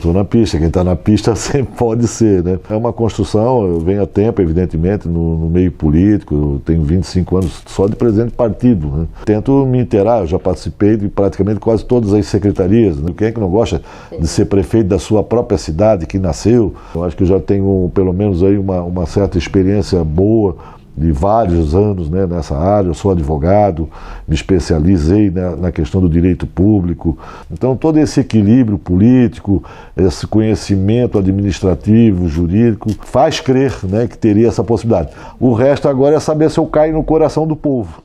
estou na pista. Quem está na pista sempre pode ser, né? É uma construção, eu venho há tempo, evidentemente, no meio político, eu tenho 25 anos só de presidente de partido, né? Tento me inteirar, eu já participei de praticamente quase todas as secretarias, né? Quem é que não gosta de ser prefeito da sua própria cidade, que nasceu? Eu acho que eu já tenho, pelo menos, aí uma certa experiência boa, de vários anos, né, nessa área. Eu sou advogado, me especializei na questão do direito público. Então, todo esse equilíbrio político, esse conhecimento administrativo, jurídico, faz crer, né, que teria essa possibilidade. O resto agora é saber se eu caio no coração do povo.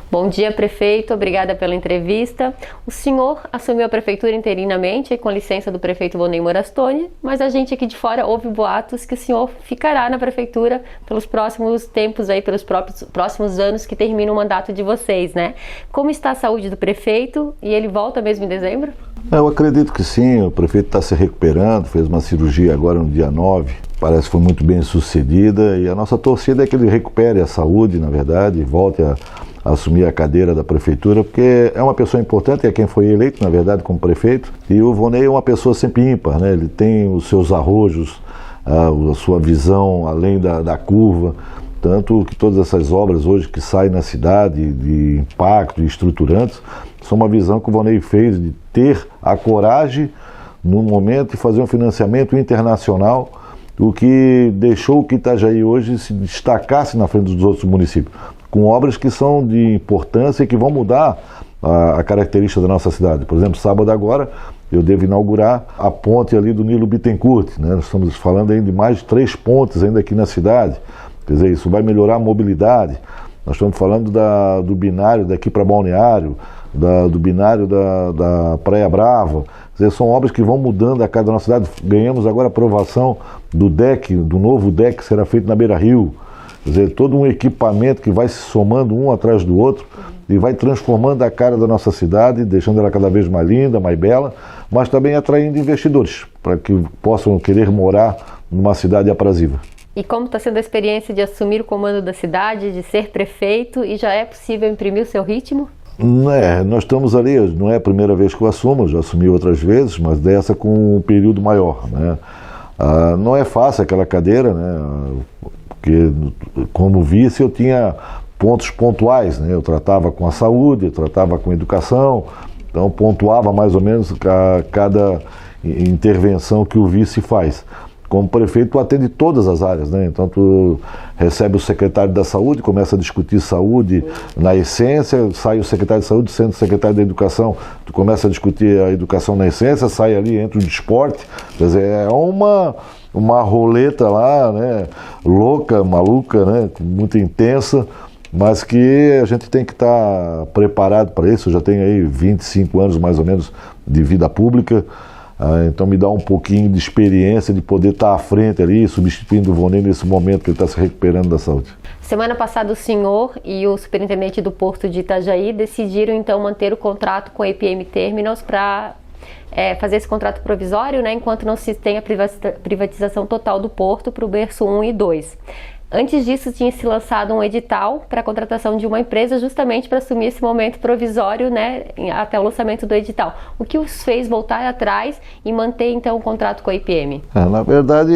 Bom dia, prefeito. Obrigada pela entrevista. O senhor assumiu a prefeitura interinamente, com licença do prefeito Vonei Morastone, mas a gente aqui de fora ouve boatos que o senhor ficará na prefeitura pelos próximos tempos, aí, pelos próximos anos que termina o mandato de vocês, né? Como está a saúde do prefeito? E ele volta mesmo em dezembro? Eu acredito que sim. O prefeito está se recuperando, fez uma cirurgia agora no dia 9. Parece que foi muito bem sucedida e a nossa torcida é que ele recupere a saúde, na verdade, e volte a assumir a cadeira da prefeitura, porque é uma pessoa importante, é quem foi eleito, na verdade, como prefeito, e o Vonei é uma pessoa sempre ímpar, né? Ele tem os seus arrojos, a sua visão além da curva, tanto que todas essas obras hoje que saem na cidade, de impacto, de estruturantes, são uma visão que o Vonei fez de ter a coragem, no momento, de fazer um financiamento internacional, o que deixou que Itajaí hoje se destacasse na frente dos outros municípios, com obras que são de importância e que vão mudar a característica da nossa cidade. Por exemplo, sábado agora eu devo inaugurar a ponte ali do Nilo Bittencourt, né? Nós estamos falando ainda de mais de 3 pontes ainda aqui na cidade. Quer dizer, isso vai melhorar a mobilidade. Nós estamos falando do binário daqui para Balneário, do binário da Praia Brava. Quer dizer, são obras que vão mudando a cada nossa cidade. Ganhamos agora a aprovação do novo deck que será feito na Beira Rio. Quer dizer, todo um equipamento que vai se somando um atrás do outro e vai transformando a cara da nossa cidade, deixando ela cada vez mais linda, mais bela, mas também atraindo investidores para que possam querer morar numa cidade aprazível. E como está sendo a experiência de assumir o comando da cidade, de ser prefeito, e já é possível imprimir o seu ritmo? Nós estamos ali, não é a primeira vez que eu assumo, já assumi outras vezes, mas dessa com um período maior, né? Não é fácil aquela cadeira, né? Porque como vice eu tinha pontos pontuais, né? Eu tratava com a saúde, eu tratava com a educação, então pontuava mais ou menos cada intervenção que o vice faz. Como prefeito, tu atende todas as áreas, né? Então tu recebe o secretário da saúde, começa a discutir saúde na essência, sai o secretário de saúde sendo secretário da educação, tu começa a discutir a educação na essência, sai ali, entra o de esporte, quer dizer, é uma roleta lá, né? Louca, maluca, né? Muito intensa, mas que a gente tem que estar preparado para isso. Eu já tenho aí 25 anos mais ou menos de vida pública. Então me dá um pouquinho de experiência de poder estar à frente ali, substituindo o Vonei nesse momento que ele está se recuperando da saúde. Semana passada o senhor e o superintendente do Porto de Itajaí decidiram então manter o contrato com a EPM Terminals para fazer esse contrato provisório, né, enquanto não se tem a privatização total do Porto para o berço 1 e 2. Antes disso, tinha se lançado um edital para a contratação de uma empresa justamente para assumir esse momento provisório, né, até o lançamento do edital. O que os fez voltar atrás e manter, então, o contrato com a IPM? Na verdade,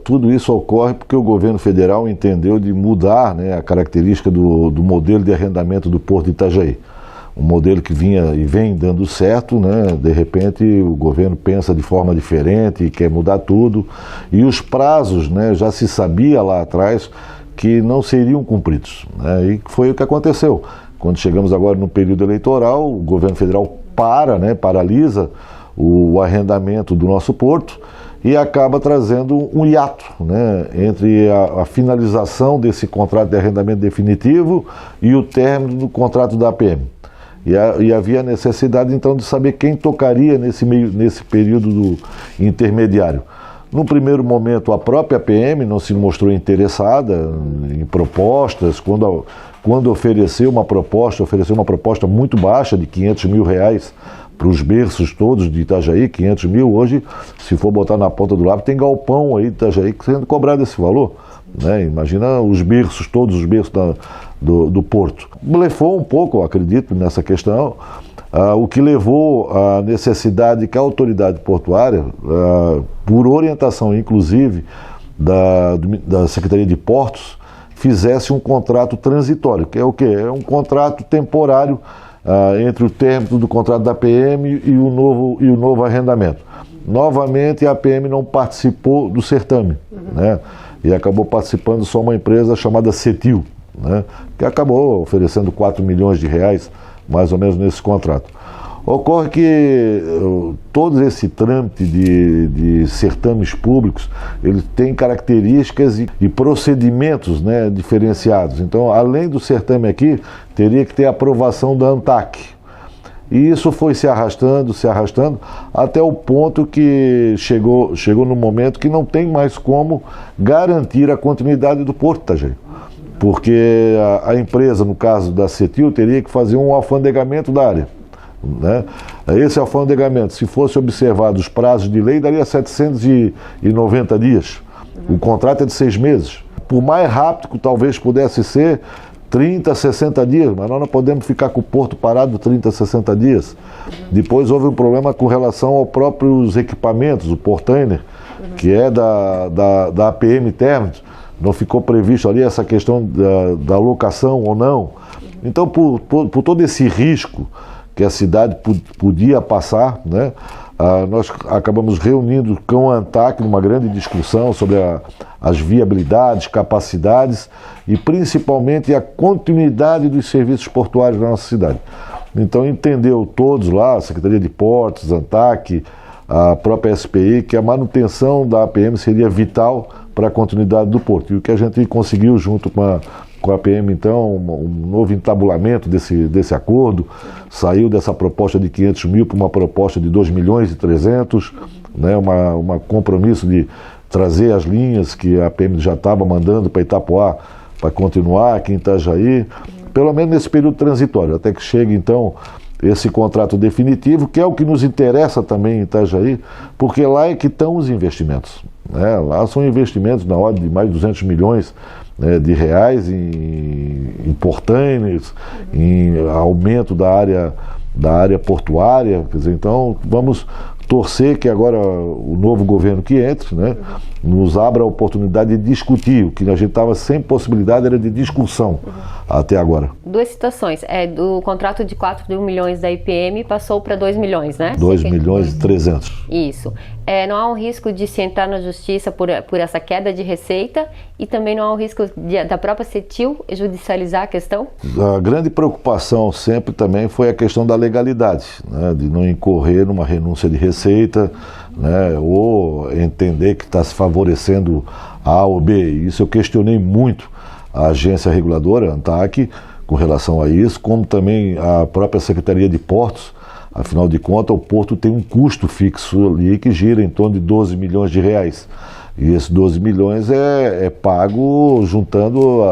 tudo isso ocorre porque o governo federal entendeu de mudar, né, a característica do modelo de arrendamento do Porto de Itajaí. Um modelo que vinha e vem dando certo, né? De repente o governo pensa de forma diferente e quer mudar tudo. E os prazos, né, já se sabia lá atrás que não seriam cumpridos, né? E foi o que aconteceu. Quando chegamos agora no período eleitoral, o governo federal paralisa o arrendamento do nosso porto e acaba trazendo um hiato, né, entre a finalização desse contrato de arrendamento definitivo e o término do contrato da APM. E havia necessidade, então, de saber quem tocaria nesse período intermediário. No primeiro momento, a própria PM não se mostrou interessada em propostas. Quando ofereceu uma proposta muito baixa, de R$500 mil para os berços todos de Itajaí, 500 mil. Hoje, se for botar na ponta do lápis, tem galpão aí de Itajaí sendo cobrado esse valor, né? Imagina todos os berços do porto. Blefou um pouco, eu acredito, nessa questão, o que levou à necessidade que a autoridade portuária, por orientação inclusive da Secretaria de Portos, fizesse um contrato transitório, que é o quê? É um contrato temporário entre o término do contrato da PM e o novo arrendamento. Novamente, a PM não participou do certame, né? E acabou participando só uma empresa chamada Cetil, né? Que acabou oferecendo 4 milhões de reais, mais ou menos, nesse contrato. Ocorre que todo esse trâmite de certames públicos, ele tem características e procedimentos, né, diferenciados. Então, além do certame aqui, teria que ter a aprovação da ANTAC. E isso foi se arrastando, até o ponto que chegou no momento que não tem mais como garantir a continuidade do Porto Itajaí. Porque a empresa, no caso da Cetil, teria que fazer um alfandegamento da área, né? Esse alfandegamento, se fosse observado os prazos de lei, daria 790 dias. O contrato é de 6 meses. Por mais rápido que talvez pudesse ser, 30, 60 dias, mas nós não podemos ficar com o porto parado 30, 60 dias. Depois houve um problema com relação aos próprios equipamentos, o portainer, que é da APM Termos, não ficou previsto ali essa questão da locação ou não. Então, por todo esse risco que a cidade podia passar, né, nós acabamos reunindo com a ANTAC numa grande discussão sobre as viabilidades, capacidades e principalmente a continuidade dos serviços portuários da nossa cidade. Então entendeu todos lá, a Secretaria de Portos, a ANTAC, a própria SPI, que a manutenção da APM seria vital para a continuidade do porto. E o que a gente conseguiu junto com a PM, então, um novo entabulamento desse acordo, saiu dessa proposta de 500 mil para uma proposta de 2 milhões e 300, né, uma compromisso de trazer as linhas que a PM já estava mandando para Itapoá, para continuar aqui em Itajaí, pelo menos nesse período transitório, até que chegue, então, esse contrato definitivo, que é o que nos interessa também em Itajaí, porque lá é que estão os investimentos, né? Lá são investimentos na ordem de mais de 200 milhões de reais em portainers, em aumento da área portuária. Quer dizer, então vamos torcer que agora o novo governo que entre, né, nos abra a oportunidade de discutir. O que a gente estava sem possibilidade era de discussão até agora. Duas situações. Do contrato de 4 milhões da IPM passou para 2 milhões, né? 2 milhões e 300. Isso. Não há um risco de se entrar na justiça por essa queda de receita e também não há um risco da própria Cetil judicializar a questão? A grande preocupação sempre também foi a questão da legalidade, né, de não incorrer numa renúncia de receita, né, ou entender que está se favorecendo A ou B. Isso eu questionei muito a agência reguladora, a ANTAC, com relação a isso, como também a própria Secretaria de Portos. Afinal de contas, o porto tem um custo fixo ali que gira em torno de 12 milhões de reais. E esses 12 milhões é pago juntando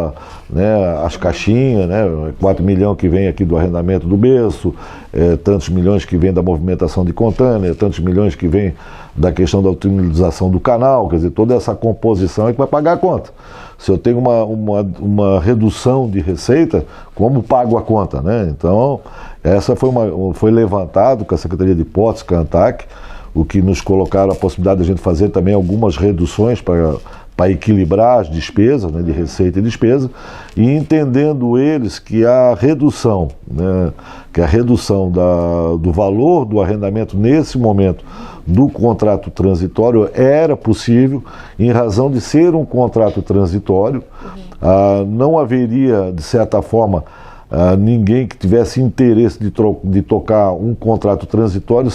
as caixinhas, né? 4 milhões que vem aqui do arrendamento do berço, tantos milhões que vem da movimentação de contêiner, tantos milhões que vem da questão da utilização do canal. Quer dizer, toda essa composição é que vai pagar a conta. Se eu tenho uma redução de receita, como pago a conta, né? Então, essa foi levantado com a Secretaria de Portos, com a ANTAC, o que nos colocaram a possibilidade de a gente fazer também algumas reduções para equilibrar as despesas, né, de receita e despesa, e entendendo eles que a redução, né, do valor do arrendamento nesse momento do contrato transitório era possível, em razão de ser um contrato transitório. Não haveria, de certa forma, ninguém que tivesse interesse de tocar um contrato transitório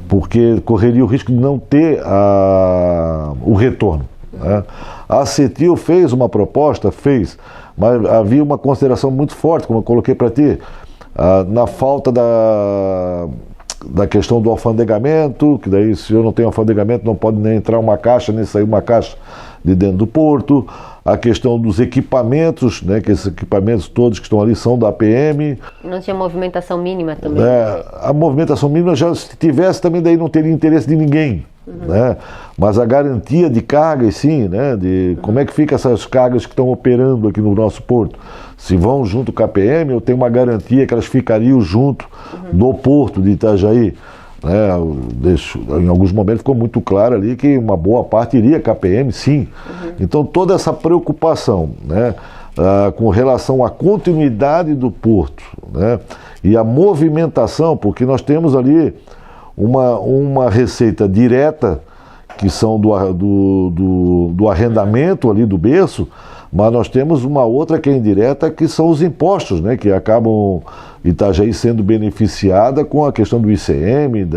porque correria o risco de não ter o retorno, né? A Cetil fez uma proposta, mas havia uma consideração muito forte, como eu coloquei para ti, na falta da questão do alfandegamento, que daí, se eu não tenho alfandegamento, não pode nem entrar uma caixa, nem sair uma caixa de dentro do porto. a questão dos equipamentos, né, que esses equipamentos todos que estão ali são da PM. Não tinha movimentação mínima também? A movimentação mínima, já se tivesse, também daí não teria interesse de ninguém. Né? Mas a garantia de cargas, sim, né? De como é que fica essas cargas que estão operando aqui no nosso porto? Se vão junto com a PM, eu tenho uma garantia que elas ficariam junto do porto de Itajaí. Né? Em alguns momentos ficou muito claro ali que uma boa parte iria com a PM, sim. Então toda essa preocupação, né, com relação à continuidade do porto, né, e a movimentação, porque nós temos ali uma receita direta, que são do arrendamento ali do berço, mas nós temos uma outra que é indireta, que são os impostos, né, que acabam Itajaí sendo beneficiada com a questão do ICM,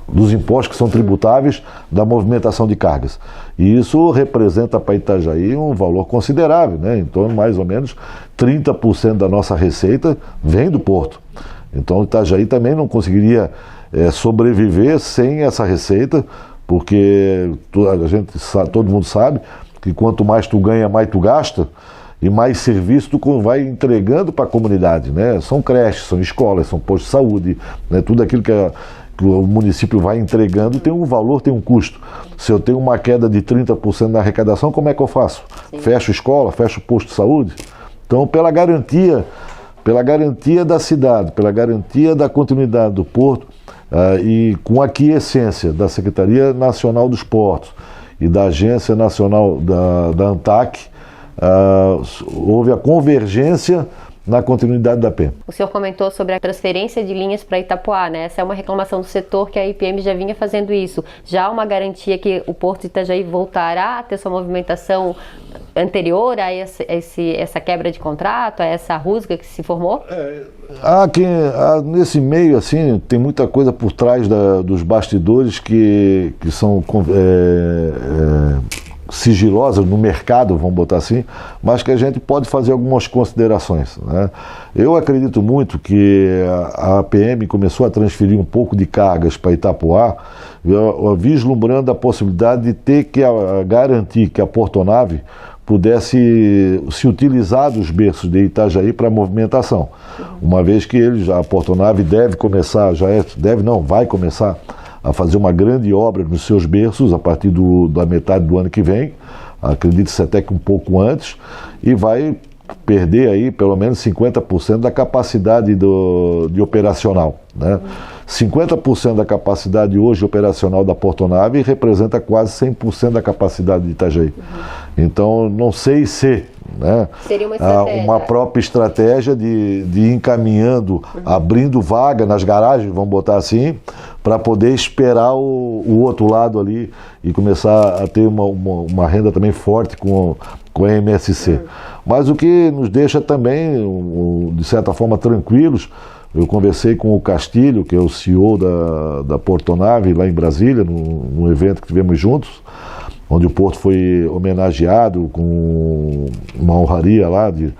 dos impostos que são tributáveis da movimentação de cargas. E isso representa para Itajaí um valor considerável, né, em torno mais ou menos 30% da nossa receita vem do porto. Então Itajaí também não conseguiria sobreviver sem essa receita, porque todo mundo sabe que quanto mais tu ganha, mais tu gasta, e mais serviço tu vai entregando para a comunidade, né? São creches, são escolas, são postos de saúde, né? Tudo aquilo que o município vai entregando tem um valor, tem um custo. Se eu tenho uma queda de 30% na arrecadação, como é que eu faço? Sim. Fecho escola, fecho posto de saúde? Então, pela garantia da cidade, pela garantia da continuidade do porto, e com a aquiescência da Secretaria Nacional dos Portos e da Agência Nacional da ANTAC, houve a convergência na continuidade da PM. O senhor comentou sobre a transferência de linhas para Itapoá, né? Essa é uma reclamação do setor, que a IPM já vinha fazendo isso. Já há uma garantia que o Porto de Itajaí voltará a ter sua movimentação anterior a essa quebra de contrato, a essa rusga que se formou? Nesse meio, assim, tem muita coisa por trás dos bastidores que são sigilosas no mercado, vamos botar assim, mas que a gente pode fazer algumas considerações, né? Eu acredito muito que a APM começou a transferir um pouco de cargas para Itapoá, vislumbrando a possibilidade de ter que garantir que a portonave pudesse se utilizar dos berços de Itajaí para movimentação, uma vez que a portonave deve começar, vai começar a fazer uma grande obra nos seus berços a partir da metade do ano que vem, acredito-se até que um pouco antes, e vai perder aí pelo menos 50% da capacidade de operacional, né? 50% da capacidade hoje operacional da portonave representa quase 100% da capacidade de Itajaí. Então, não sei se, né, seria uma própria estratégia de ir encaminhando, abrindo vaga nas garagens, vamos botar assim, para poder esperar o outro lado ali e começar a ter uma renda também forte com a MSC. Mas o que nos deixa também, de certa forma, tranquilos, eu conversei com o Castilho, que é o CEO da Portonave, lá em Brasília, num evento que tivemos juntos, onde o Porto foi homenageado com uma honraria lá de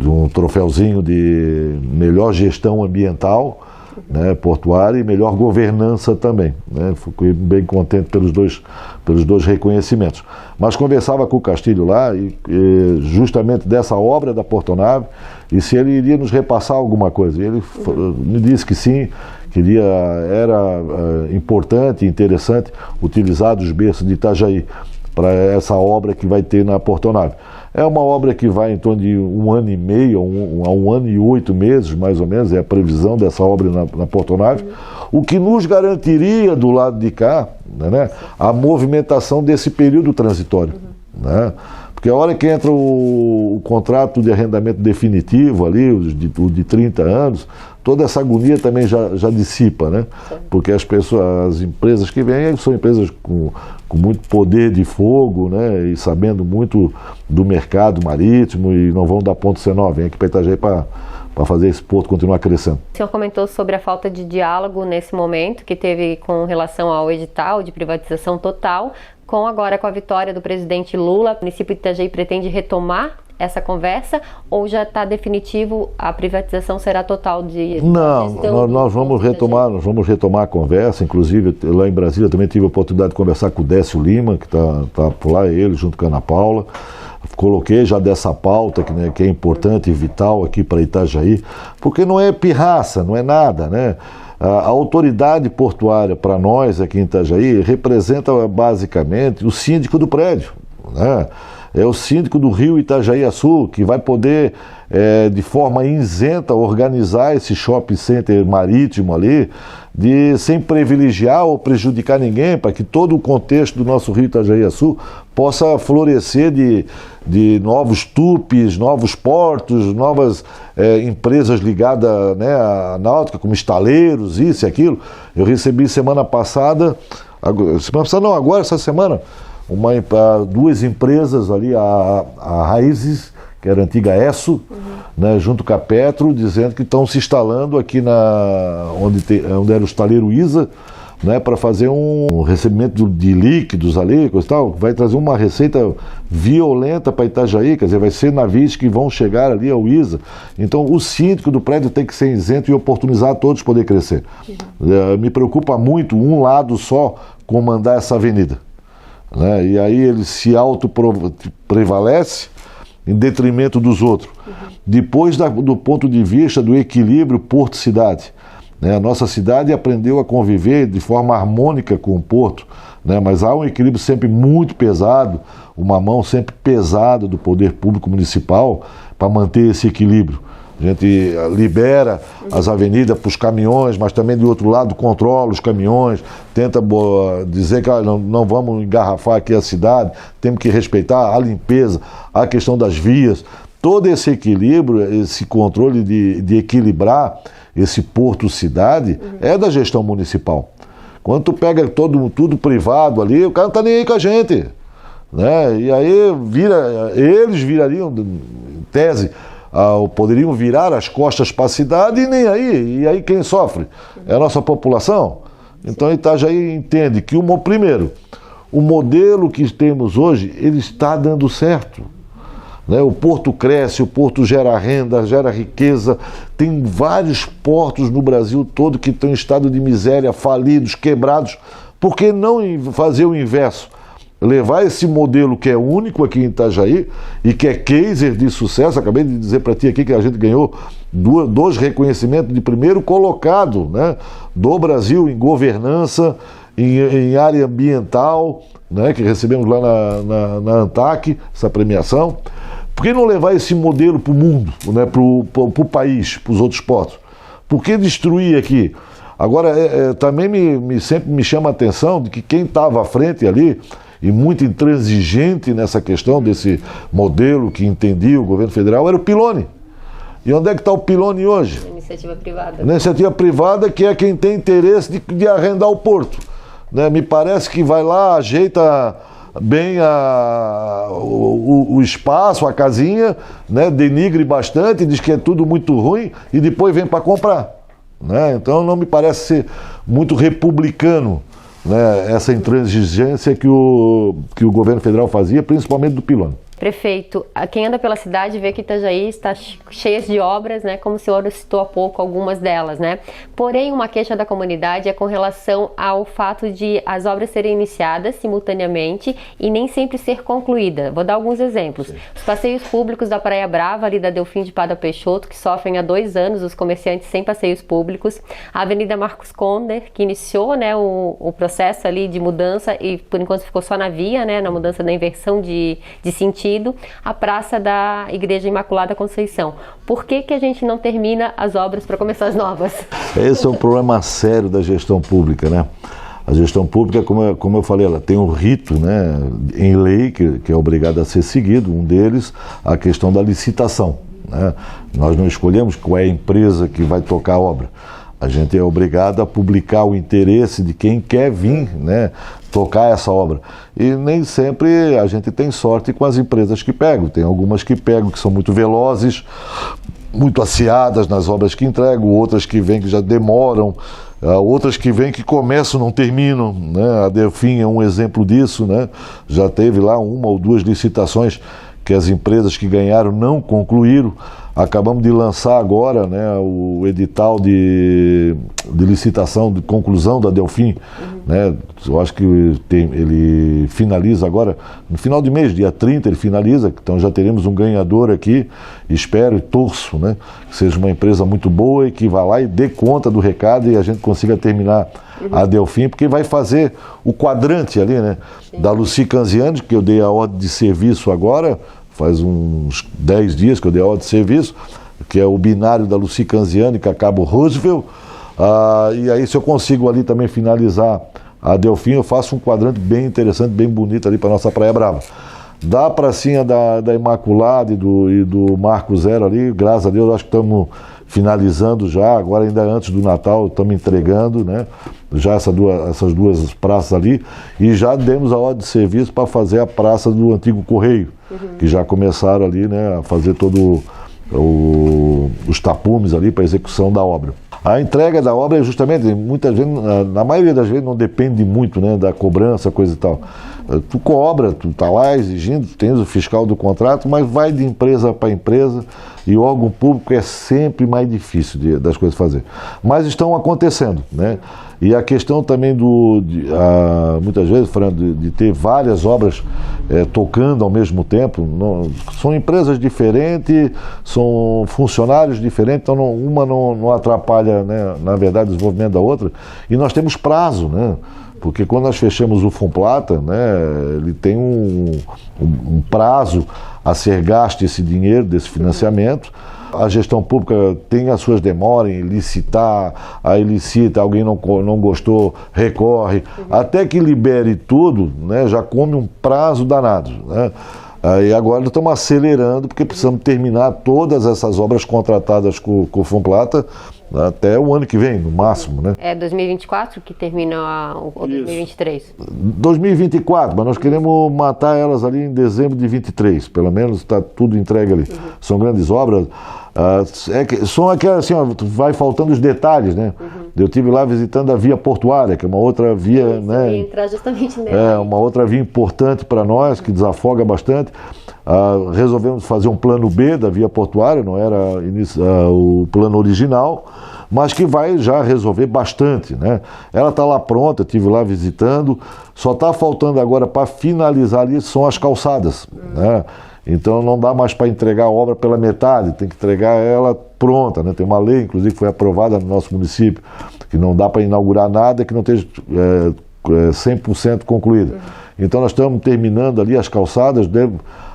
um troféuzinho de melhor gestão ambiental, né, portuária, e melhor governança também, né? Fiquei bem contente pelos dois reconhecimentos. Mas conversava com o Castilho lá, e justamente dessa obra da Portonave, e se ele iria nos repassar alguma coisa. E ele me disse que sim, que era importante e interessante utilizar os berços de Itajaí para essa obra que vai ter na Portonave. É uma obra que vai em torno de 1 ano e meio, a 1 ano e 8 meses, mais ou menos, é a previsão dessa obra na Portonave, o que nos garantiria do lado de cá, né, a movimentação desse período transitório, né? Porque a hora que entra o contrato de arrendamento definitivo ali, o de 30 anos, toda essa agonia também já dissipa, né? Porque as empresas que vêm são empresas com muito poder de fogo, né? E sabendo muito do mercado marítimo, e não vão dar ponto sem nó, vem aqui para Itajaí para fazer esse porto continuar crescendo. O senhor comentou sobre a falta de diálogo nesse momento que teve com relação ao edital de privatização total. Agora com a vitória do presidente Lula, o município de Itajaí pretende retomar essa conversa, ou já está definitivo, a privatização será total de... Não, nós vamos retomar a conversa. Inclusive lá em Brasília também tive a oportunidade de conversar com o Décio Lima, que está por lá, ele junto com a Ana Paula. coloquei já dessa pauta que é importante e vital aqui para Itajaí, porque não é pirraça, não é nada, né? A autoridade portuária para nós aqui em Itajaí representa basicamente o síndico do prédio, né? É o síndico do Rio Itajaí-Açu que vai poder, de forma isenta, organizar esse shopping center marítimo ali, sem privilegiar ou prejudicar ninguém, para que todo o contexto do nosso Rio Itajaí-Açu possa florescer de novos tupes, novos portos, novas empresas ligadas, né, à náutica, como estaleiros, isso e aquilo. Eu recebi semana passada, essa semana, duas empresas ali, a Raízes, que era a antiga ESSO, né, junto com a Petro, dizendo que estão se instalando aqui onde era o estaleiro ISA, né, para fazer um recebimento de líquidos ali, coisa e tal. Vai trazer uma receita violenta para Itajaí, quer dizer, vai ser navios que vão chegar ali ao ISA. Então o síndico do prédio tem que ser isento e oportunizar a todos poder crescer. Me preocupa muito um lado só comandar essa avenida, né? E aí ele se prevalece em detrimento dos outros. Depois do ponto de vista do equilíbrio porto-cidade, né? A nossa cidade aprendeu a conviver de forma harmônica com o porto, né? Mas há um equilíbrio sempre muito pesado, uma mão sempre pesada do poder público municipal para manter esse equilíbrio. A gente libera as avenidas para os caminhões, mas também, de outro lado, controla os caminhões, tenta dizer que não vamos engarrafar aqui a cidade, temos que respeitar a limpeza, a questão das vias. Todo esse equilíbrio, esse controle de equilibrar esse porto-cidade é da gestão municipal. Quando tu pega tudo privado ali, o cara não está nem aí com a gente, né? E aí eles virariam, em tese, poderiam virar as costas para a cidade e nem aí. E aí quem sofre? É a nossa população. Então Itajaí entende que, primeiro, o modelo que temos hoje, ele está dando certo, né? O porto cresce, o porto gera renda, gera riqueza. Tem vários portos no Brasil todo que estão em estado de miséria, falidos, quebrados. Por que não fazer o inverso? Levar esse modelo que é único aqui em Itajaí e que é case de sucesso. Acabei de dizer para ti aqui que a gente ganhou dois reconhecimentos de primeiro colocado, né, do Brasil em governança, em área ambiental, né, que recebemos lá na ANTAC, essa premiação. Por que não levar esse modelo para o mundo, né, para o país, para os outros portos? Por que destruir aqui? Agora, também sempre me chama a atenção de que quem estava à frente ali, e muito intransigente nessa questão desse modelo que entendia o governo federal, era o Piloni. E onde é que está o Piloni hoje? Iniciativa privada. Iniciativa privada, que é quem tem interesse de arrendar o porto, né? Me parece que vai lá, ajeita bem o espaço, a casinha, né? Denigre bastante, diz que é tudo muito ruim e depois vem para comprar, né? Então não me parece ser muito republicano, né, essa intransigência que o governo federal fazia, principalmente do Piloni. Prefeito, quem anda pela cidade vê que Itajaí está cheia de obras, né, como o senhor citou há pouco algumas delas, né? Porém, uma queixa da comunidade é com relação ao fato de as obras serem iniciadas simultaneamente e nem sempre ser concluída. Vou dar alguns exemplos. Sim. Os passeios públicos da Praia Brava, ali da Delfim de Pada Peixoto, que sofrem há 2 anos os comerciantes sem passeios públicos. A Avenida Marcos Conder, que iniciou, né, o processo ali de mudança e por enquanto ficou só na via, né, na mudança da inversão de sentido. A Praça da Igreja Imaculada Conceição. Por que a gente não termina as obras para começar as novas? Esse é um problema sério da gestão pública, né? A gestão pública, como eu falei, ela tem um rito, né, em lei que é obrigado a ser seguido. Um deles, a questão da licitação, né? Nós não escolhemos qual é a empresa que vai tocar a obra. A gente é obrigado a publicar o interesse de quem quer vir, né, tocar essa obra. E nem sempre a gente tem sorte com as empresas que pegam. Tem algumas que pegam que são muito velozes, muito aciadas nas obras que entregam, outras que vêm que já demoram, outras que vêm que começam e não terminam, né? A Delfim é um exemplo disso, né? Já teve lá 1 ou 2 licitações que as empresas que ganharam não concluíram. Acabamos de lançar agora, né, o edital de licitação, de conclusão da Delfim. Né? Eu acho que ele finaliza agora, no final de mês, dia 30 ele finaliza, então já teremos um ganhador aqui. Espero e torço, né, que seja uma empresa muito boa e que vá lá e dê conta do recado e a gente consiga terminar a Delfim, porque vai fazer o quadrante ali, né, da Lucy Canziani, que eu dei a ordem de serviço agora, faz uns 10 dias que eu dei a ordem de serviço, que é o binário da Lucy Canziani com a Cabo Roosevelt. E aí, se eu consigo ali também finalizar a Delfim, eu faço um quadrante bem interessante, bem bonito ali para nossa Praia Brava. Da pracinha da Imaculada e do Marco Zero ali, graças a Deus, acho que estamos finalizando já, agora ainda antes do Natal, estamos entregando, né, já essas duas praças ali, e já demos a ordem de serviço para fazer a praça do antigo Correio, que já começaram ali, né, a fazer todo os tapumes ali para execução da obra. A entrega da obra é justamente, muitas vezes, na maioria das vezes não depende muito, né, da cobrança, coisa e tal. Tu cobra, tu tá lá exigindo, tu tens o fiscal do contrato, mas vai de empresa para empresa e o órgão público é sempre mais difícil das coisas fazer. Mas estão acontecendo, né? E a questão também muitas vezes, Fernando, de ter várias obras tocando ao mesmo tempo, são empresas diferentes, são funcionários diferentes, então uma não atrapalha, né, na verdade, o desenvolvimento da outra, e nós temos prazo, né? Porque quando nós fechamos o Fumplata, né, ele tem um prazo a ser gasto esse dinheiro, desse financiamento. A gestão pública tem as suas demoras em licitar, aí licita, alguém não gostou, recorre, até que libere tudo, né, já come um prazo danado, né? Aí agora estamos acelerando, porque precisamos terminar todas essas obras contratadas com o Fumplata até o ano que vem, no máximo, né? É 2024 que termina o 2023? 2024, mas nós queremos matar elas ali em dezembro de 23, pelo menos está tudo entregue ali. São grandes obras, são aquelas assim, ó, vai faltando os detalhes, né? Eu estive lá visitando a via portuária, que é uma outra via, né? Entrar justamente nela. Uma outra via importante para nós, que desafoga bastante. Resolvemos fazer um plano B da via portuária, não era o plano original, mas que vai já resolver bastante, né? Ela está lá pronta, estive lá visitando, só está faltando agora para finalizar ali são as calçadas, né? Então não dá mais para entregar a obra pela metade, tem que entregar ela pronta, né? Tem uma lei, inclusive, que foi aprovada no nosso município, que não dá para inaugurar nada que não esteja 100% concluída. Então nós estamos terminando ali as calçadas,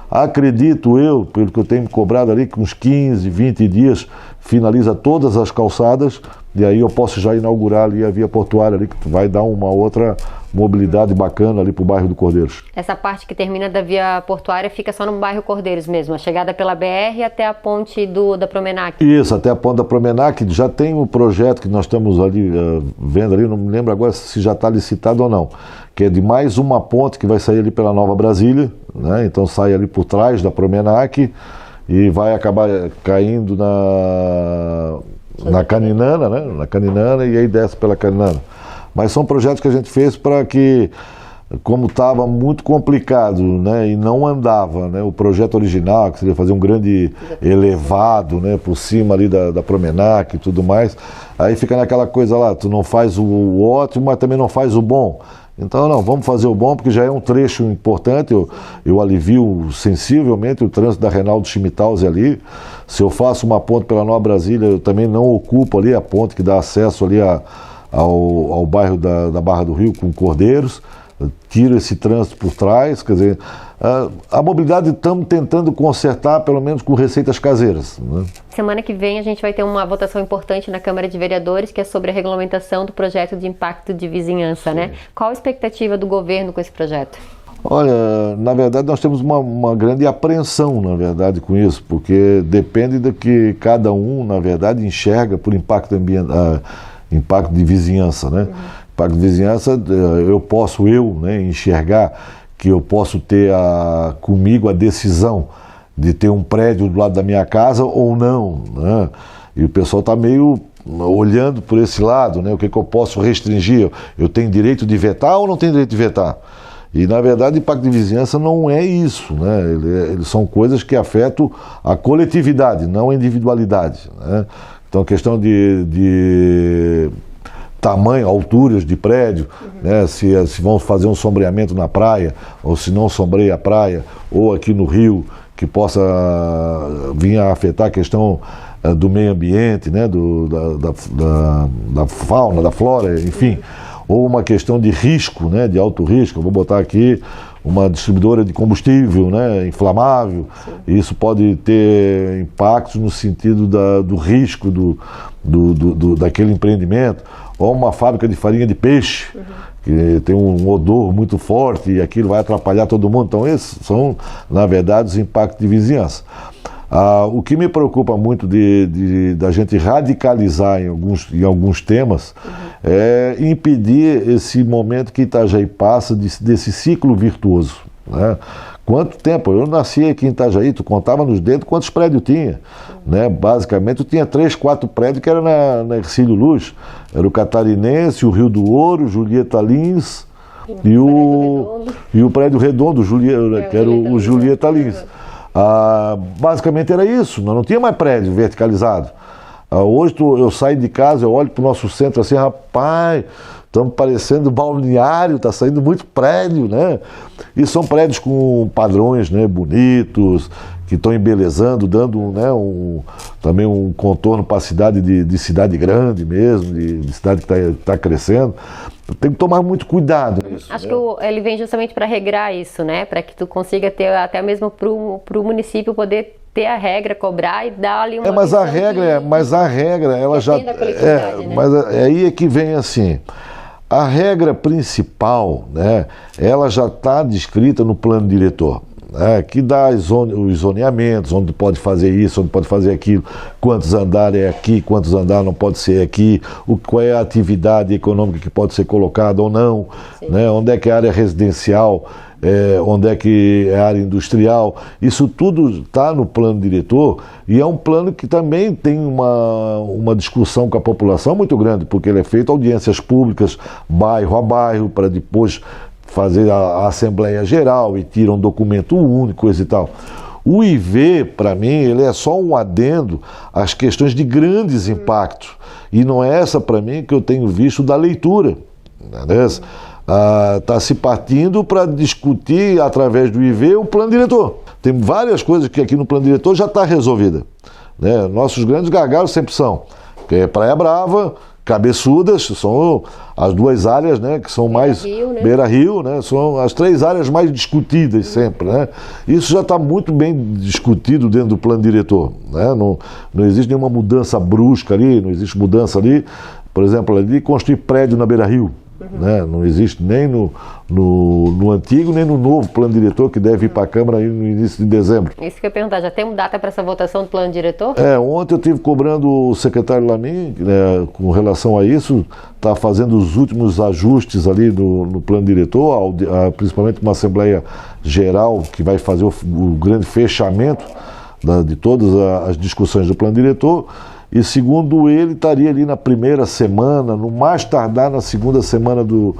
acredito eu, pelo que eu tenho cobrado ali, que uns 15, 20 dias finaliza todas as calçadas, e aí eu posso já inaugurar ali a via portuária ali, que vai dar uma outra mobilidade bacana ali para o bairro do Cordeiros. Essa parte que termina da via portuária fica só no bairro Cordeiros mesmo, a chegada pela BR até a ponte da Promenac. Isso, até a ponte da Promenac, já tem um projeto que nós estamos ali vendo ali, não me lembro agora se já está licitado ou não, que é de mais uma ponte que vai sair ali pela Nova Brasília, né? Então sai ali por trás da Promenac e vai acabar caindo na Caninana, né? Na Caninana, e aí desce pela Caninana. Mas são projetos que a gente fez para que, como estava muito complicado, né, e não andava, né, o projeto original, que seria fazer um grande elevado, né, por cima ali da Promenac e tudo mais, aí fica naquela coisa lá, tu não faz o ótimo, mas também não faz o bom. Então, não, vamos fazer o bom, porque já é um trecho importante, eu alivio sensivelmente o trânsito da Reinaldo Schmittausen ali. Se eu faço uma ponte pela Nova Brasília, eu também não ocupo ali a ponte que dá acesso ali ao bairro da Barra do Rio com Cordeiros, tiro esse trânsito por trás, quer dizer, a mobilidade estamos tentando consertar pelo menos com receitas caseiras, né? Semana que vem a gente vai ter uma votação importante na Câmara de Vereadores, que é sobre a regulamentação do projeto de impacto de vizinhança, Sim. né? Qual a expectativa do governo com esse projeto? Olha, na verdade nós temos uma grande apreensão, na verdade, com isso, porque depende do que cada um, na verdade, enxerga por impacto ambiental, impacto de vizinhança, né? Impacto de vizinhança, né, enxergar que eu posso ter comigo a decisão de ter um prédio do lado da minha casa ou não, né? E o pessoal está meio olhando por esse lado, né? O que eu posso restringir? Eu tenho direito de vetar ou não tenho direito de vetar? E, na verdade, o impacto de vizinhança não é isso, né? Eles são coisas que afetam a coletividade, não a individualidade, né? Então, a questão de tamanho, alturas de prédio, né? Se vão fazer um sombreamento na praia, ou se não sombreia a praia, ou aqui no Rio, que possa vir a afetar a questão do meio ambiente, né? Da fauna, da flora, enfim. Ou uma questão de risco, né? De alto risco. Eu vou botar aqui uma distribuidora de combustível, né? Inflamável. Sim. Isso pode ter impactos no sentido do risco daquele empreendimento. Ou uma fábrica de farinha de peixe, que tem um odor muito forte e aquilo vai atrapalhar todo mundo. Então esses são, na verdade, os impactos de vizinhança. O que me preocupa muito da gente radicalizar em alguns temas é impedir esse momento que Itajaí passa desse ciclo virtuoso, né? Quanto tempo? Eu nasci aqui em Itajaí, tu contava nos dedos quantos prédios tinha, né? Basicamente eu tinha 3, 4 prédios que eram na Hercílio Luz. Era o Catarinense, o Rio do Ouro, Julieta Lins e o Prédio Redondo, que era o Julieta Lins. Basicamente era isso, não tinha mais prédio verticalizado. Hoje eu saio de casa, eu olho para o nosso centro assim, rapaz, estamos parecendo balneário, está saindo muito prédio, né? E são prédios com padrões, né, bonitos, que estão embelezando, dando, né, também um contorno para a cidade de cidade grande mesmo, de cidade que está crescendo. Tem que tomar muito cuidado nisso. Acho que ele vem justamente para regrar isso, né? Para que tu consiga ter, até mesmo para o município poder ter a regra, cobrar e dar ali uma... Mas a regra, ela já... Né? Mas aí é que vem assim... A regra principal, né, ela já está descrita no plano diretor, né, que dá os zoneamentos, onde pode fazer isso, onde pode fazer aquilo, quantos andares é aqui, quantos andares não pode ser aqui, qual é a atividade econômica que pode ser colocada ou não, né, onde é que é a área residencial, onde é que é a área industrial. Isso tudo está no plano diretor e é um plano que também tem uma discussão com a população muito grande, porque ele é feito audiências públicas, bairro a bairro, para depois fazer a Assembleia Geral e tira um documento único, coisa e tal. O IV, para mim, ele é só um adendo às questões de grandes impactos. E não é essa, para mim, que eu tenho visto da leitura. Está se partindo para discutir, através do IV, o plano diretor. Tem várias coisas que aqui no plano diretor já está resolvida, né? Nossos grandes gargalos sempre são Praia Brava, Cabeçudas, são as duas áreas, né, que são mais... Beira-Rio, né, são as 3 áreas mais discutidas sempre, né? Isso já está muito bem discutido dentro do plano diretor, né? Não existe nenhuma mudança brusca ali, não existe mudança ali, por exemplo, ali construir prédio na Beira-Rio. Né? Não existe nem no antigo, nem no novo plano diretor, que deve ir para a Câmara aí no início de dezembro. Isso que eu ia perguntar, já tem data para essa votação do plano diretor? Ontem eu estive cobrando o secretário Lamin, né, com relação a isso, está fazendo os últimos ajustes ali no plano diretor, principalmente uma Assembleia Geral que vai fazer o grande fechamento de todas as discussões do plano diretor. E segundo ele, estaria ali na primeira semana, no mais tardar na segunda semana do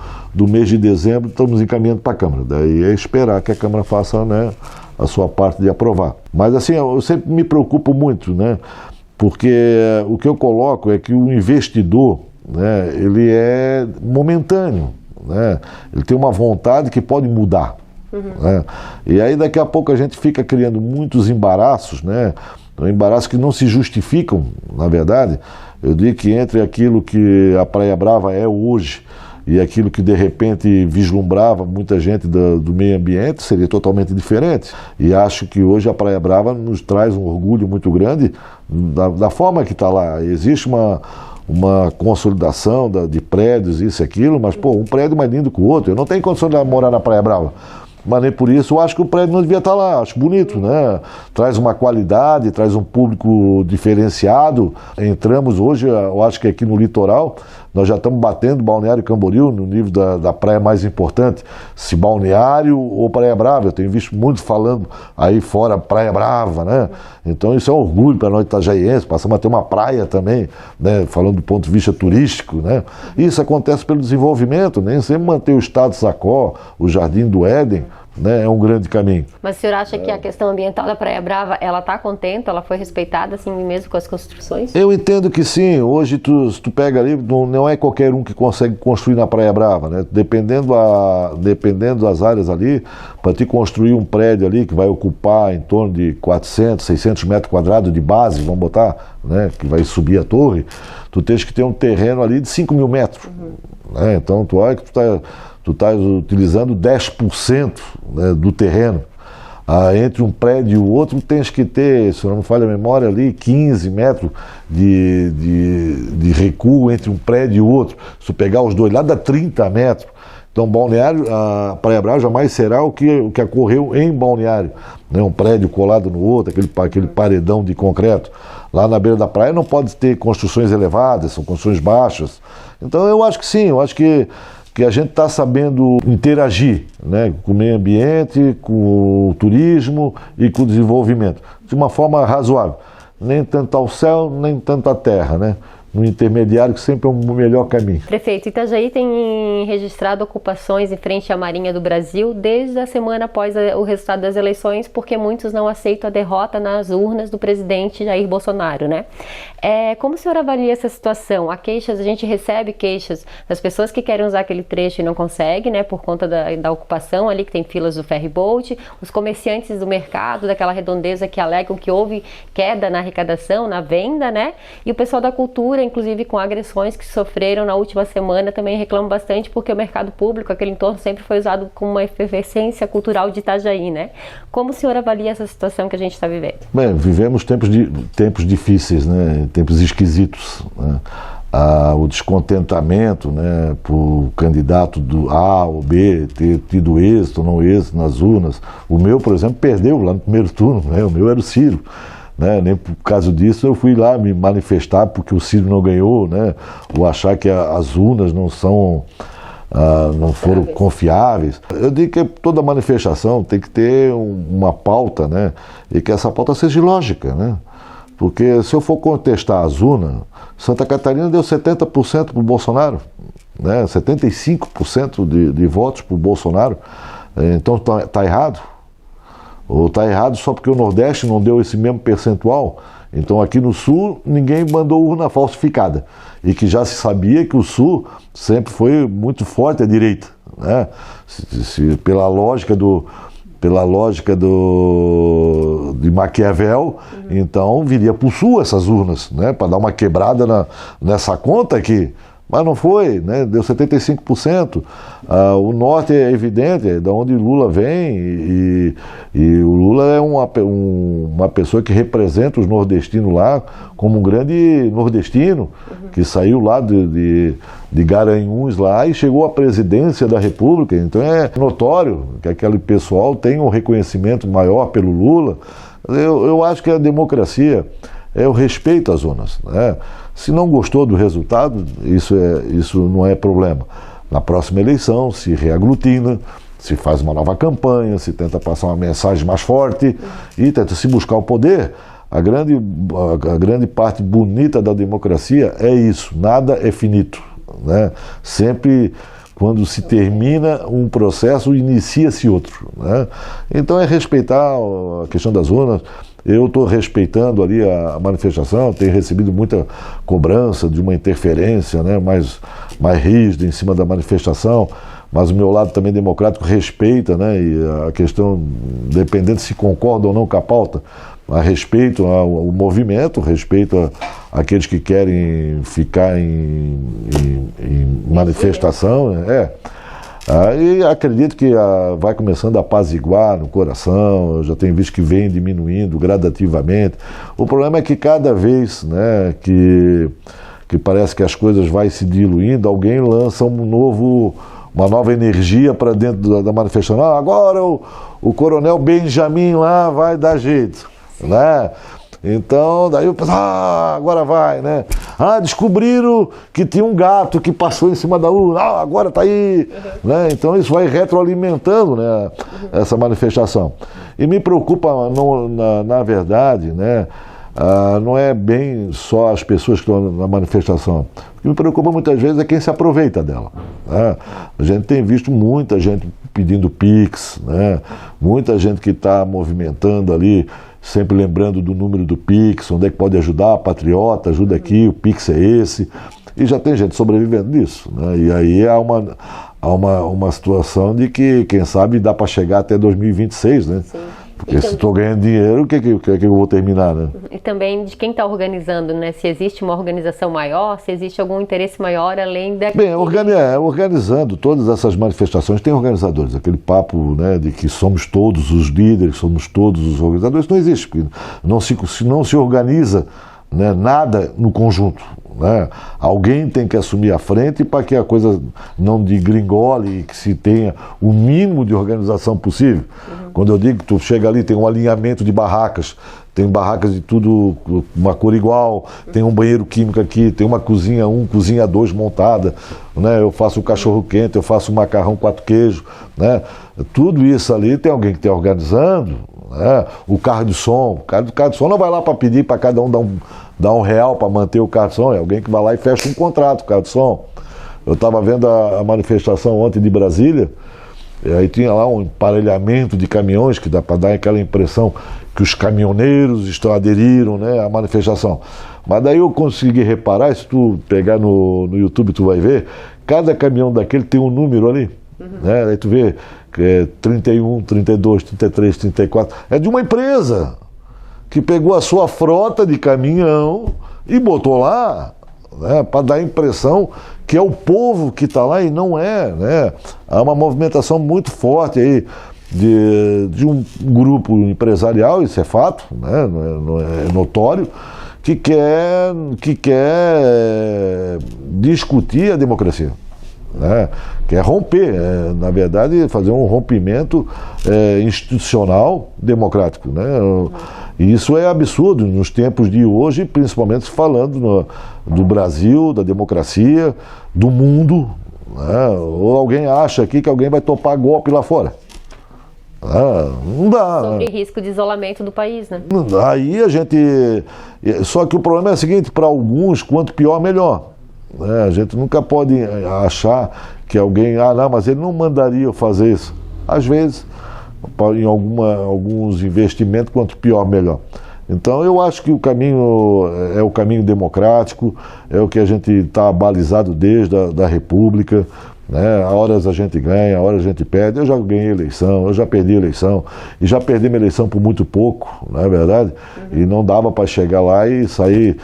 mês de dezembro, estamos encaminhando para a Câmara. Daí é esperar que a Câmara faça, né, a sua parte de aprovar. Mas assim, eu sempre me preocupo muito, né, porque o que eu coloco é que o investidor, né, ele é momentâneo, né, ele tem uma vontade que pode mudar. Né, e aí daqui a pouco a gente fica criando muitos embaraços, né, embaraços que não se justificam, na verdade. Eu digo que entre aquilo que a Praia Brava é hoje e aquilo que de repente vislumbrava muita gente do meio ambiente, seria totalmente diferente. E acho que hoje a Praia Brava nos traz um orgulho muito grande da forma que está lá. Existe uma consolidação de prédios, isso e aquilo, mas um prédio mais lindo que o outro. Eu não tenho condição de morar na Praia Brava. Mas nem por isso eu acho que o prédio não devia estar lá, acho bonito, né? Traz uma qualidade, traz um público diferenciado. Entramos hoje, eu acho que aqui no litoral, nós já estamos batendo Balneário Camboriú no nível da praia mais importante, se Balneário ou Praia Brava. Eu tenho visto muitos falando aí fora Praia Brava, né? Então isso é um orgulho para nós itajaienses, passamos a ter uma praia também, né? Falando do ponto de vista turístico, né? Isso acontece pelo desenvolvimento, nem sempre manter o Estado Sacó, o Jardim do Éden, né, é um grande caminho. Mas o senhor acha que a questão ambiental da Praia Brava, ela está contente, ela foi respeitada assim mesmo com as construções? Eu entendo que sim. Hoje se tu pega ali, não é qualquer um que consegue construir na Praia Brava, né? Dependendo das áreas ali, para te construir um prédio ali que vai ocupar em torno de 400, 600 metros quadrados de base, vamos botar, né, que vai subir a torre, tu tens que ter um terreno ali de 5 mil metros. Né? Então tu olha que tu estás utilizando 10%, né, do terreno. Entre um prédio e o outro tens que ter, se não me falha a memória ali, 15 metros de recuo entre um prédio e o outro. Se tu pegar os dois lá, dá 30 metros. Então, Balneário, a Praia Brava jamais será o que ocorreu em Balneário. Né? Um prédio colado no outro, aquele paredão de concreto. Lá na beira da praia não pode ter construções elevadas, são construções baixas. Então, eu acho que sim, eu acho que a gente está sabendo interagir, né, com o meio ambiente, com o turismo e com o desenvolvimento, de uma forma razoável. Nem tanto ao céu, nem tanto à terra, né? No intermediário, que sempre é o melhor caminho. Prefeito, Itajaí tem registrado ocupações em frente à Marinha do Brasil desde a semana após o resultado das eleições, porque muitos não aceitam a derrota nas urnas do presidente Jair Bolsonaro, né? Como o senhor avalia essa situação? A gente recebe queixas das pessoas que querem usar aquele trecho e não conseguem, né? Por conta da ocupação ali, que tem filas do ferry-boat, os comerciantes do mercado, daquela redondeza que alegam que houve queda na arrecadação, na venda, né? E o pessoal da cultura, inclusive com agressões que sofreram na última semana, também reclamam bastante porque o mercado público, aquele entorno sempre foi usado como uma efervescência cultural de Itajaí, né? Como o senhor avalia essa situação que a gente está vivendo? Bem, vivemos tempos difíceis, né? Tempos esquisitos, né? O descontentamento, né, por candidato do A ou B ter tido êxito ou não êxito nas urnas. O meu, por exemplo, perdeu lá no primeiro turno, né? O meu era o Ciro. Né? Nem por causa disso eu fui lá me manifestar porque o Ciro não ganhou, né? Ou achar que as urnas não foram confiáveis. Eu digo que toda manifestação tem que ter uma pauta, né? E que essa pauta seja lógica, né? Porque se eu for contestar as urnas, Santa Catarina deu 70% para o Bolsonaro, né? 75% de votos para o Bolsonaro. Então tá errado. Ou está errado só porque o Nordeste não deu esse mesmo percentual. Então aqui no Sul ninguém mandou urna falsificada. E que já se sabia que o Sul sempre foi muito forte à direita, né? Pela lógica de Maquiavel, então viria para o Sul essas urnas, né? Para dar uma quebrada nessa conta aqui. Mas não foi, né? Deu 75%. O Norte é evidente, é de onde Lula vem, e o Lula é uma pessoa que representa os nordestinos lá como um grande nordestino, que saiu lá de Garanhuns lá e chegou à presidência da República. Então é notório que aquele pessoal tem um reconhecimento maior pelo Lula. Eu acho que a democracia é o respeito às urnas, né? Se não gostou do resultado, isso não é problema. Na próxima eleição se reaglutina, se faz uma nova campanha, se tenta passar uma mensagem mais forte e tenta se buscar o poder. A grande parte bonita da democracia é isso, nada é finito, né? Sempre quando se termina um processo, inicia-se outro, né? Então é respeitar a questão das urnas. Eu estou respeitando ali a manifestação, tenho recebido muita cobrança de uma interferência, né, mais rígida em cima da manifestação, mas o meu lado também democrático respeita, né, e a questão, dependendo se concorda ou não com a pauta, a respeito ao movimento, respeito àqueles que querem ficar em manifestação, e acredito que vai começando a apaziguar no coração. Eu já tenho visto que vem diminuindo gradativamente. O problema é que cada vez, né, que parece que as coisas vão se diluindo, alguém lança uma nova energia para dentro da manifestação. Agora o coronel Benjamin lá vai dar jeito, né? Então, daí eu pensei, agora vai, né? Descobriram que tinha um gato que passou em cima da urna, agora está aí, né? Então isso vai retroalimentando, né, essa manifestação. E me preocupa, na verdade, né, não é bem só as pessoas que estão na manifestação. O que me preocupa muitas vezes é quem se aproveita dela, né? A gente tem visto muita gente pedindo Pix, né? Muita gente que está movimentando ali, sempre lembrando do número do Pix, onde é que pode ajudar, patriota, ajuda aqui, o Pix é esse. E já tem gente sobrevivendo disso, né? E aí há uma situação de que, quem sabe, dá para chegar até 2026, né? Sim. Porque se estou ganhando dinheiro, o que eu vou terminar, né? E também de quem está organizando, né? Se existe uma organização maior, se existe algum interesse maior além da... Bem, organizando todas essas manifestações, tem organizadores. Aquele papo, né, de que somos todos os líderes, somos todos os organizadores, não existe. Porque não se organiza, né, nada no conjunto, né? Alguém tem que assumir a frente para que a coisa não degringole e que se tenha o mínimo de organização possível. Quando eu digo que tu chega ali, tem um alinhamento de barracas, tem barracas de tudo, uma cor igual, tem um banheiro químico aqui, tem uma cozinha 1, cozinha 2 montada, né? Eu faço o cachorro quente, eu faço o macarrão 4 queijos, né? Tudo isso ali tem alguém que está organizando, né? O carro de som, o carro de som não vai lá para pedir para cada um dar um real para manter o carro de som, é alguém que vai lá e fecha um contrato com o carro de som. Eu estava vendo a manifestação ontem de Brasília, e aí tinha lá um emparelhamento de caminhões, que dá para dar aquela impressão que os caminhoneiros aderiram, né, à manifestação. Mas daí eu consegui reparar, se tu pegar no YouTube tu vai ver, cada caminhão daquele tem um número ali, né? Aí tu vê que é 31, 32, 33, 34, é de uma empresa que pegou a sua frota de caminhão e botou lá, né, para dar a impressão que é o povo que está lá, e não é, né? Há uma movimentação muito forte aí de um grupo empresarial, isso é fato, né? Não é notório, que quer discutir a democracia, né? Quer romper, na verdade, fazer um rompimento institucional democrático, né? E isso é absurdo nos tempos de hoje, principalmente falando do Brasil, da democracia, do mundo, né? Ou alguém acha aqui que alguém vai topar golpe lá fora? Não dá. Sobre risco de isolamento do país, né? Aí a gente... Só que o problema é o seguinte, para alguns, quanto pior, melhor. A gente nunca pode achar que alguém... não, mas ele não mandaria eu fazer isso. Às vezes, em alguns investimentos, quanto pior, melhor. Então eu acho que o caminho é o caminho democrático, é o que a gente está balizado desde a República, né? A horas a gente ganha, a horas a gente perde. Eu já ganhei eleição, eu já perdi eleição, e já perdi minha eleição por muito pouco, não é verdade? E não dava para chegar lá e sair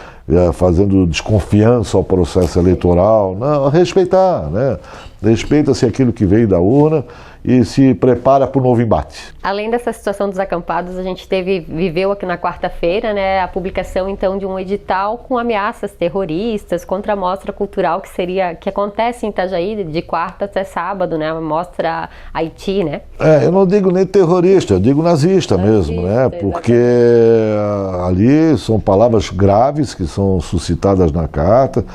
fazendo desconfiança ao processo eleitoral. Não, respeitar, né? Respeita-se aquilo que veio da urna e se prepara para o novo embate. Além dessa situação dos acampados, a gente viveu aqui na quarta-feira, né, a publicação então de um edital com ameaças terroristas contra a mostra cultural que acontece em Itajaí de quarta até sábado, né, a mostra Haiti, né? Eu não digo nem terrorista, eu digo nazista mesmo, né? Porque ali são palavras graves que são suscitadas na carta,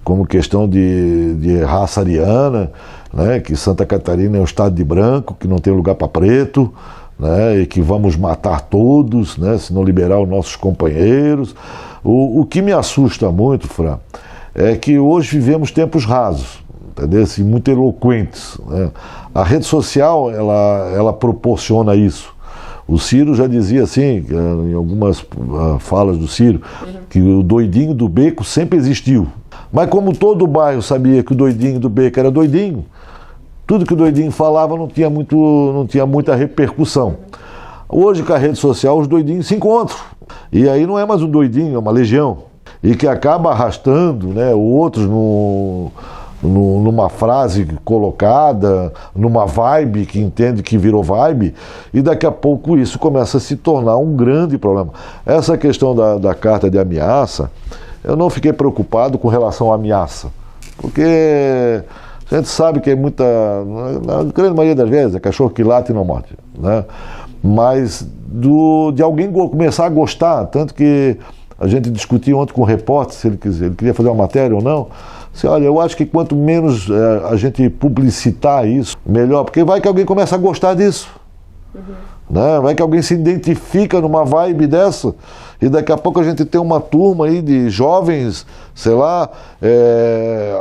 como questão de raça ariana, né, que Santa Catarina é um estado de branco, que não tem lugar para preto, né, e que vamos matar todos, né, se não liberar os nossos companheiros. O que me assusta muito, Fran, é que hoje vivemos tempos rasos, entendeu? Assim, muito eloquentes, né? A rede social, ela proporciona isso. O Ciro já dizia assim, em algumas falas do Ciro, que o doidinho do beco sempre existiu. Mas como todo o bairro sabia que o doidinho do beco era doidinho, tudo que o doidinho falava não tinha muita repercussão. Hoje, com a rede social, os doidinhos se encontram. E aí não é mais um doidinho, é uma legião. E que acaba arrastando, né, outros numa frase colocada, numa vibe que entende que virou vibe, e daqui a pouco isso começa a se tornar um grande problema. Essa questão da carta de ameaça, eu não fiquei preocupado com relação à ameaça, porque a gente sabe que é na grande maioria das vezes, é cachorro que late e não morde, né? mas de alguém começar a gostar, tanto que a gente discutiu ontem com o repórter se ele queria fazer uma matéria ou não. Assim, olha, eu acho que quanto menos a gente publicitar isso, melhor, porque vai que alguém começa a gostar disso. Né? Vai que alguém se identifica numa vibe dessa e daqui a pouco a gente tem uma turma aí de jovens, sei lá,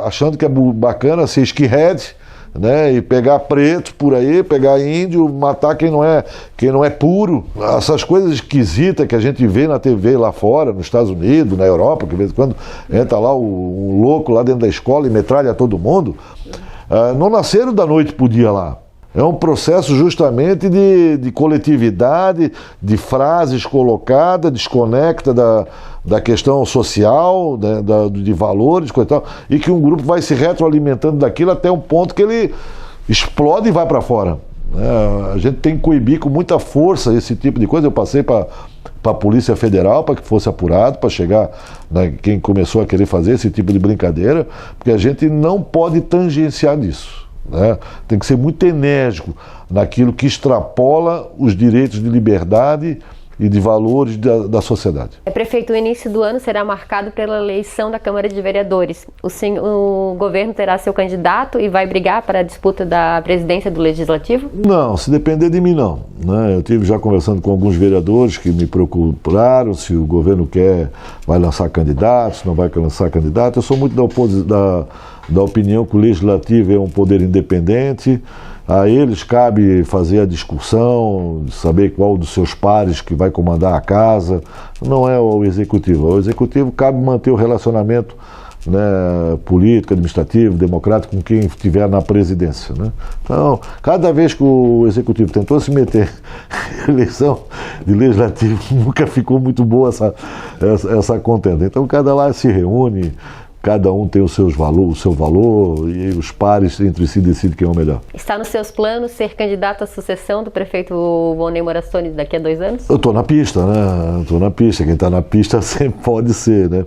achando que é bacana ser skinhead, né? E pegar preto por aí, pegar índio, matar quem não é puro. Essas coisas esquisitas que a gente vê na TV lá fora, nos Estados Unidos, na Europa, que de vez em quando entra lá um louco lá dentro da escola e metralha todo mundo, não nasceram da noite pro dia lá. É um processo justamente de coletividade, de frases colocadas, desconecta da questão social, né, de valores, coisa e tal, e que um grupo vai se retroalimentando daquilo até um ponto que ele explode e vai para fora. A gente tem que coibir com muita força esse tipo de coisa. Eu passei para a Polícia Federal para que fosse apurado, para chegar, né, quem começou a querer fazer esse tipo de brincadeira, porque a gente não pode tangenciar nisso. Né? Tem que ser muito enérgico naquilo que extrapola os direitos de liberdade e de valores da sociedade. Prefeito, o início do ano será marcado pela eleição da Câmara de Vereadores. O governo terá seu candidato e vai brigar para a disputa da presidência do Legislativo? Não, se depender de mim, não. Né? Eu estive já conversando com alguns vereadores que me procuraram se o governo vai lançar candidato, se não vai lançar candidato. Eu sou muito da opinião que o Legislativo é um poder independente. A eles cabe fazer a discussão, saber qual dos seus pares que vai comandar a casa. Não é ao Executivo. Ao Executivo cabe manter o relacionamento, né, político, administrativo, democrático com quem estiver na presidência. Né? Então, cada vez que o Executivo tentou se meter em eleição de Legislativo, nunca ficou muito boa essa contenda. Então, cada lá se reúne, cada um tem o seu valor e os pares entre si decidem quem é o melhor. Está nos seus planos ser candidato à sucessão do prefeito Vonei Morastone daqui a 2 anos? Eu estou na pista, né? Estou na pista. Quem está na pista sempre pode ser, né?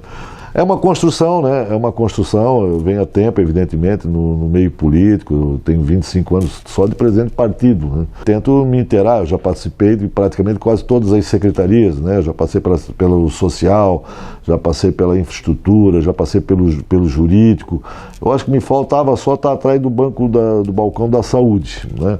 É uma construção, né? É uma construção. Eu venho há tempo, evidentemente, no meio político. Eu tenho 25 anos só de presidente de partido, né? Tento me inteirar. Eu já participei de praticamente quase todas as secretarias, né? Eu já passei pelo social, já passei pela infraestrutura, já passei pelo jurídico. Eu acho que me faltava só estar atrás do do balcão da saúde, né?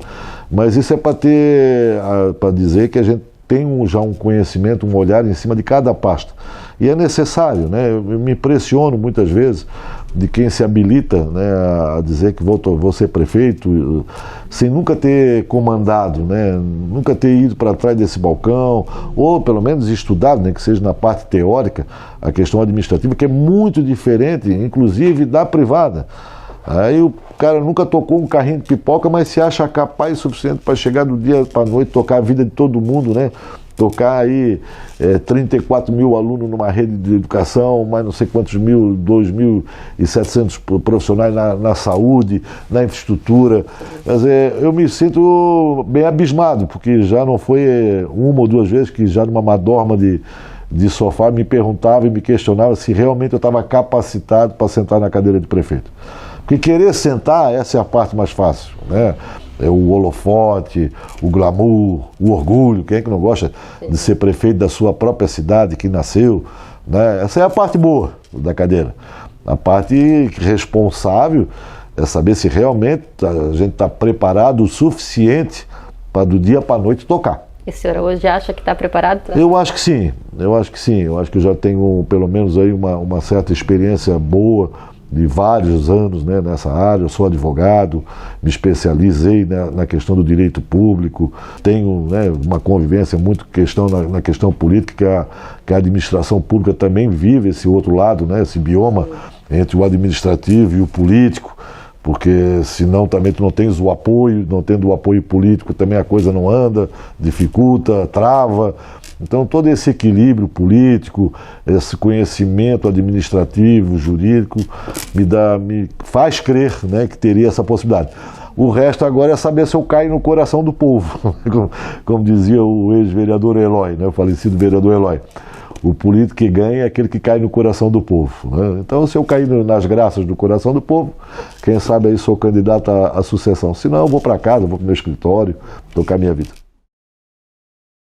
Mas isso é para dizer que a gente tem já um conhecimento, um olhar em cima de cada pasta. E é necessário, né? Eu me impressiono muitas vezes de quem se habilita, né, a dizer que vou ser prefeito, sem nunca ter comandado, né? Nunca ter ido para trás desse balcão, ou pelo menos estudado, né, que seja na parte teórica, a questão administrativa, que é muito diferente, inclusive da privada. Aí o cara nunca tocou um carrinho de pipoca, mas se acha capaz o suficiente para chegar do dia para a noite, tocar a vida de todo mundo, né? Tocar aí 34 mil alunos numa rede de educação, mais não sei quantos mil, 2.700 profissionais na saúde, na infraestrutura. Quer dizer, eu me sinto bem abismado, porque já não foi uma ou duas vezes que já numa madorma de sofá me perguntava e me questionava se realmente eu estava capacitado para sentar na cadeira de prefeito. Porque querer sentar, essa é a parte mais fácil, né? É o holofote, o glamour, o orgulho. Quem é que não gosta de ser prefeito da sua própria cidade, que nasceu, né? Essa é a parte boa da cadeira. A parte responsável é saber se realmente a gente está preparado o suficiente para do dia para a noite tocar. E o senhor hoje acha que está preparado? Eu acho que sim, eu acho que eu já tenho pelo menos aí uma certa experiência boa de vários anos, né, nessa área. Eu sou advogado, me especializei, né, na questão do direito público, tenho, né, uma convivência muito na questão política, que a administração pública também vive esse outro lado, né, esse bioma entre o administrativo e o político, porque senão também tu não tens o apoio, não tendo o apoio político também a coisa não anda, dificulta, trava. Então todo esse equilíbrio político, esse conhecimento administrativo, jurídico, me faz crer, né, que teria essa possibilidade. O resto agora é saber se eu caio no coração do povo, como dizia o ex-vereador Eloy, né, o falecido vereador Eloy. O político que ganha é aquele que cai no coração do povo, né? Então, se eu cair nas graças do coração do povo, quem sabe aí sou candidato à sucessão. Se não, eu vou para casa, vou para o meu escritório, tocar minha vida.